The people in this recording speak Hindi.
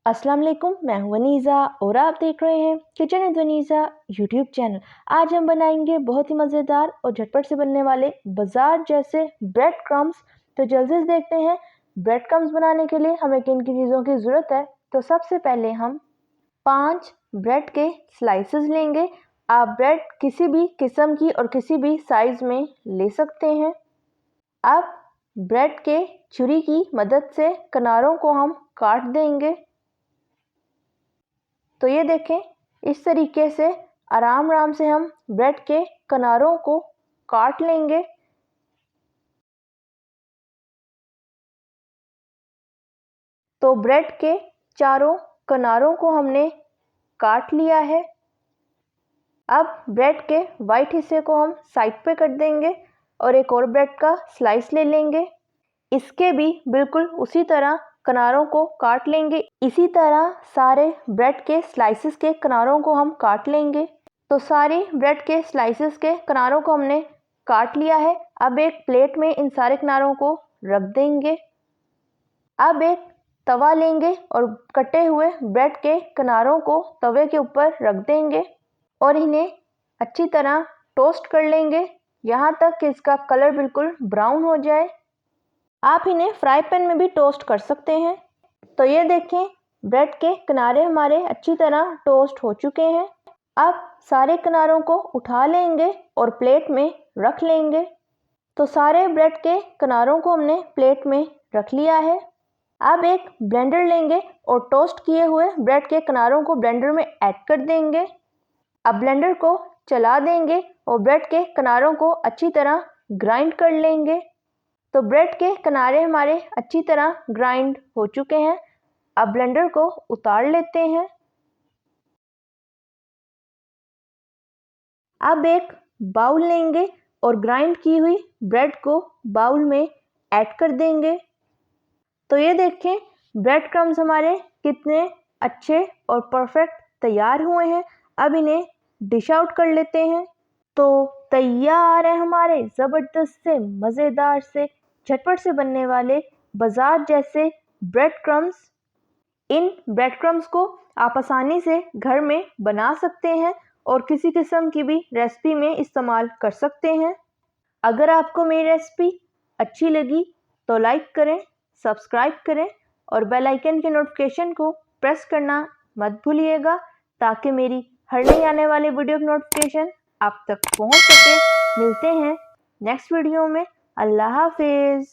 अस्सलाम वालेकुम, मैं हूं वनीज़ा और आप देख रहे हैं kitchen with Vaneeza YouTube channel. आज हम बनाएंगे बहुत ही मज़ेदार और झटपट से बनने वाले बाजार जैसे ब्रेड क्रम्स। तो जल्दी से देखते हैं ब्रेड क्रम्स बनाने के लिए हमें किन किन चीज़ों की ज़रूरत है। तो सबसे पहले हम 5 ब्रेड के स्लाइसेस लेंगे। आप ब्रेड किसी भी किस्म की और किसी भी साइज़ में ले सकते हैं। अब ब्रेड के छुरी की मदद से किनारों को हम काट देंगे। तो ये देखें, इस तरीके से आराम आराम से हम ब्रेड के किनारों को काट लेंगे। तो ब्रेड के चारों किनारों को हमने काट लिया है। अब ब्रेड के वाइट हिस्से को हम साइड पे कर देंगे और एक और ब्रेड का स्लाइस ले लेंगे। इसके भी बिल्कुल उसी तरह किनारों को काट लेंगे। इसी तरह सारे ब्रेड के स्लाइसेस के किनारों को हम काट लेंगे। तो सारी ब्रेड के स्लाइसेस के किनारों को हमने काट लिया है। अब एक प्लेट में इन सारे किनारों को रख देंगे। अब एक तवा लेंगे और कटे हुए ब्रेड के किनारों को तवे के ऊपर रख देंगे और इन्हें अच्छी तरह टोस्ट कर लेंगे यहाँ तक कि इसका कलर बिल्कुल ब्राउन हो जाए। आप इन्हें फ्राई पैन में भी टोस्ट कर सकते हैं। तो ये देखें, ब्रेड के किनारे हमारे अच्छी तरह टोस्ट हो चुके हैं। अब सारे किनारों को उठा लेंगे और प्लेट में रख लेंगे। तो सारे ब्रेड के किनारों को हमने प्लेट में रख लिया है। अब एक ब्लेंडर लेंगे और टोस्ट किए हुए ब्रेड के किनारों को ब्लेंडर में ऐड कर देंगे। अब ब्लेंडर को चला देंगे और ब्रेड के किनारों को अच्छी तरह ग्राइंड कर लेंगे। तो ब्रेड के किनारे हमारे अच्छी तरह ग्राइंड हो चुके हैं। अब ब्लेंडर को उतार लेते हैं। अब एक बाउल लेंगे और ग्राइंड की हुई ब्रेड को बाउल में ऐड कर देंगे। तो ये देखें, ब्रेड क्रम्स हमारे कितने अच्छे और परफेक्ट तैयार हुए हैं। अब इन्हें डिश आउट कर लेते हैं। तो तैयार है हमारे ज़बरदस्त से मज़ेदार से झटपट से बनने वाले बाजार जैसे ब्रेड क्रम्स। इन ब्रेड क्रम्स को आप आसानी से घर में बना सकते हैं और किसी किस्म की भी रेसिपी में इस्तेमाल कर सकते हैं। अगर आपको मेरी रेसिपी अच्छी लगी तो लाइक करें, सब्सक्राइब करें और बेल आइकन के नोटिफिकेशन को प्रेस करना मत भूलिएगा ताकि मेरी हर नई आने वाले वीडियो की नोटिफिकेशन आप तक पहुंच सके। मिलते हैं नेक्स्ट वीडियो में। अल्लाह हाफिज़।